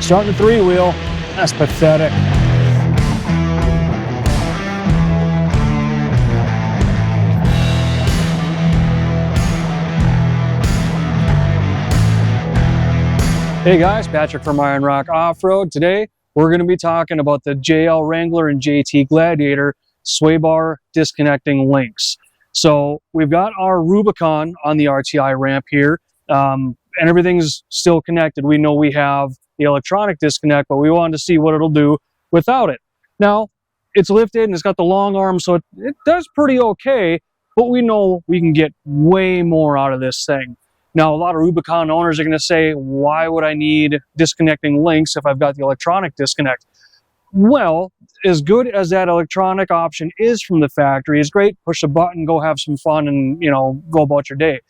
Starting a three-wheel, that's pathetic. Hey guys, Patrick from Iron Rock Off-Road. Today, we're going to be talking about the JL Wrangler and JT Gladiator sway bar disconnecting links. So we've got our Rubicon on the RTI ramp here, and everything's still connected. We know we have the electronic disconnect, but we wanted to see what it'll do without it. Now, it's lifted and it's got the long arm, so it does pretty okay, but we know we can get way more out of this thing. Now, a lot of Rubicon owners are going to say, why would I need disconnecting links if I've got the electronic disconnect? Well, as good as that electronic option is from the factory, it's great. Push a button, go have some fun, and go about your day.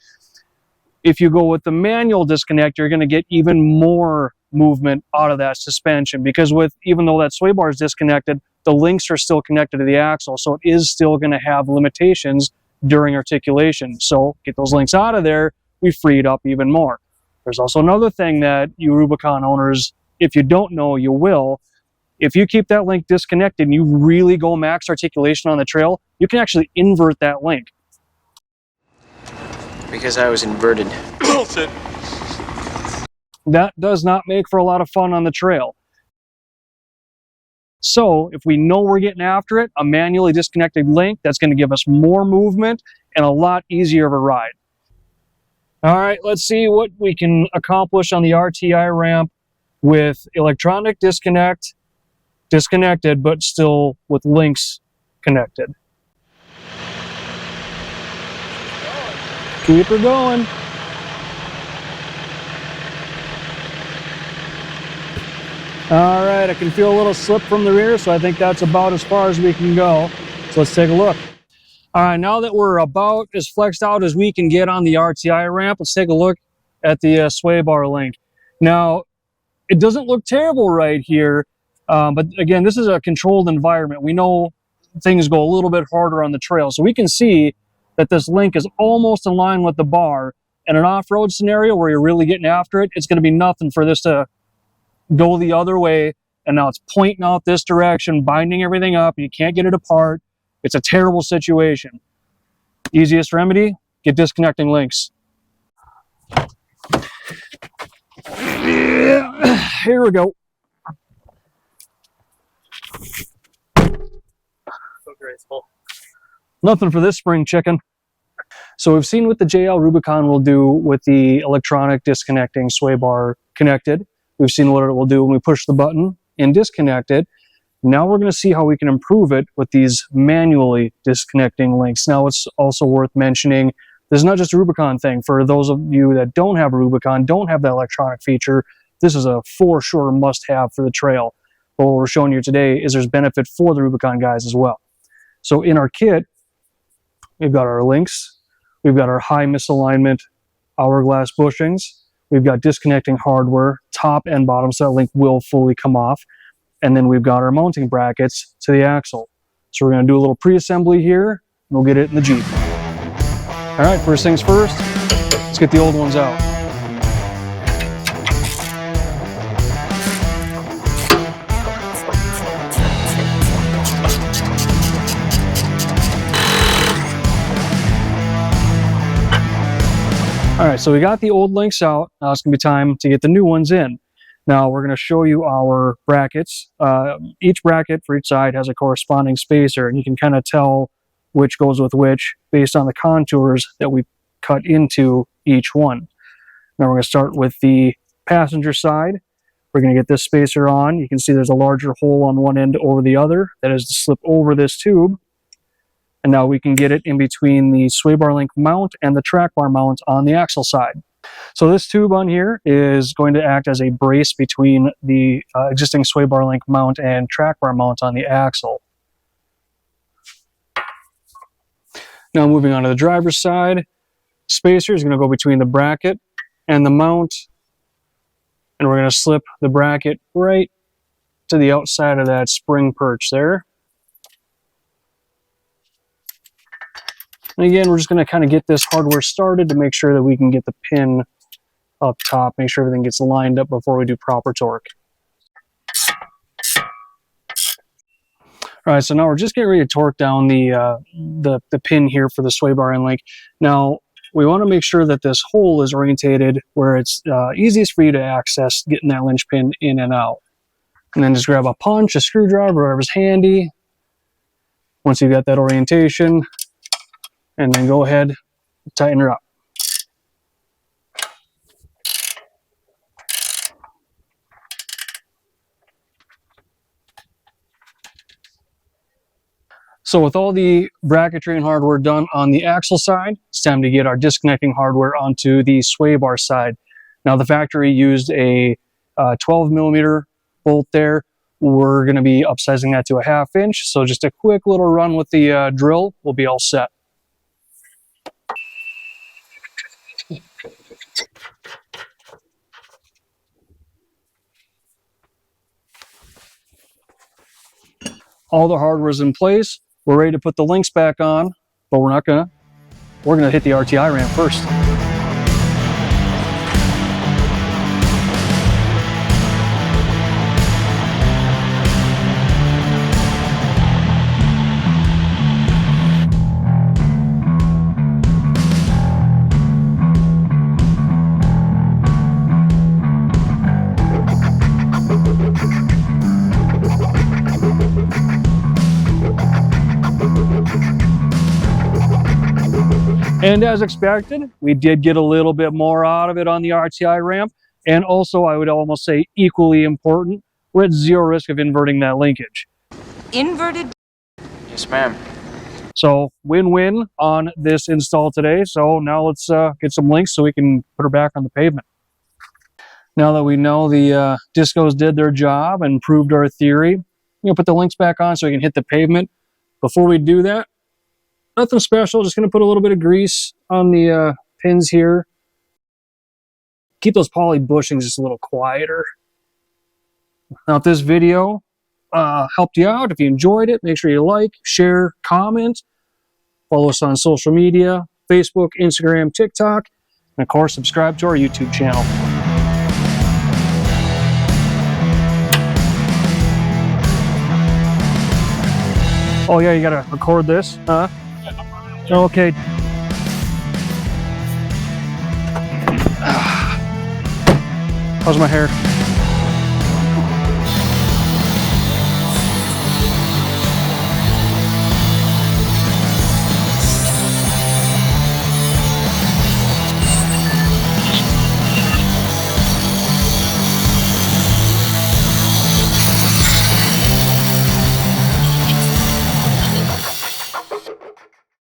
If you go with the manual disconnect, you're going to get even more movement out of that suspension, because even though that sway bar is disconnected, the links are still connected to the axle, so it is still going to have limitations during articulation. So get those links out of there, we free it up even more. There's also another thing that you Rubicon owners, if you don't know, you will. If you keep that link disconnected and you really go max articulation on the trail, you can actually invert that link. Because I was inverted. Bullshit. That does not make for a lot of fun on the trail. So if we know we're getting after it, a manually disconnected link, that's going to give us more movement and a lot easier of a ride. All right, let's see what we can accomplish on the RTI ramp with electronic disconnect, disconnected, but still with links connected. Keep her going. All right, I can feel a little slip from the rear, so I think that's about as far as we can go. So let's take a look. All right, now that we're about as flexed out as we can get on the RTI ramp, let's take a look at the sway bar link. Now, it doesn't look terrible right here, but again, this is a controlled environment. We know things go a little bit harder on the trail, so we can see that this link is almost in line with the bar. In an off-road scenario where you're really getting after it, it's going to be nothing for this to go the other way, and now it's pointing out this direction, binding everything up, and you can't get it apart. It's a terrible situation. Easiest remedy, get disconnecting links. Yeah, here we go. So graceful. Nothing for this spring chicken. So we've seen what the JL Rubicon will do with the electronic disconnecting sway bar connected. We've seen what it will do when we push the button and disconnect it. Now we're going to see how we can improve it with these manually disconnecting links. Now it's also worth mentioning, this is not just a Rubicon thing. For those of you that don't have a Rubicon, don't have that electronic feature, this is a for sure must-have for the trail. But what we're showing you today is there's benefit for the Rubicon guys as well. So in our kit, we've got our links, we've got our high misalignment hourglass bushings, we've got disconnecting hardware, top and bottom, so that link will fully come off. And then we've got our mounting brackets to the axle. So we're going to do a little pre-assembly here, and we'll get it in the Jeep. All right, first things first, let's get the old ones out. All right, so we got the old links out. Now it's going to be time to get the new ones in. Now we're going to show you our brackets. Each bracket for each side has a corresponding spacer, and you can kind of tell which goes with which based on the contours that we cut into each one. Now we're going to start with the passenger side. We're going to get this spacer on. You can see there's a larger hole on one end over the other that is to slip over this tube. And now we can get it in between the sway bar link mount and the track bar mount on the axle side. So this tube on here is going to act as a brace between the existing sway bar link mount and track bar mount on the axle. Now moving on to the driver's side, spacer is going to go between the bracket and the mount, and we're going to slip the bracket right to the outside of that spring perch there. And again, we're just going to kind of get this hardware started to make sure that we can get the pin up top, make sure everything gets lined up before we do proper torque. All right, so now we're just getting ready to torque down the pin here for the sway bar end link. Now, we want to make sure that this hole is orientated where it's easiest for you to access getting that linchpin in and out. And then just grab a punch, a screwdriver, whatever's handy. Once you've got that orientation, and then go ahead and tighten her up. So with all the bracketry and hardware done on the axle side, it's time to get our disconnecting hardware onto the sway bar side. Now the factory used a 12 millimeter bolt there. We're going to be upsizing that to a 1/2 inch. So just a quick little run with the drill, we'll be all set. All the hardware is in place. We're ready to put the links back on, but we're gonna hit the RTI ramp first. And as expected, we did get a little bit more out of it on the RTI ramp. And also, I would almost say equally important, we're at 0 risk of inverting that linkage. Inverted? Yes, ma'am. So win-win on this install today. So now let's get some links so we can put her back on the pavement. Now that we know the discos did their job and proved our theory, we'll put the links back on so we can hit the pavement. Before we do that, nothing special, just going to put a little bit of grease on the pins here. Keep those poly bushings just a little quieter. Now, if this video helped you out, if you enjoyed it, make sure you like, share, comment. Follow us on social media, Facebook, Instagram, TikTok, and of course, subscribe to our YouTube channel. Oh yeah, you gotta record this, huh? Okay. How's my hair?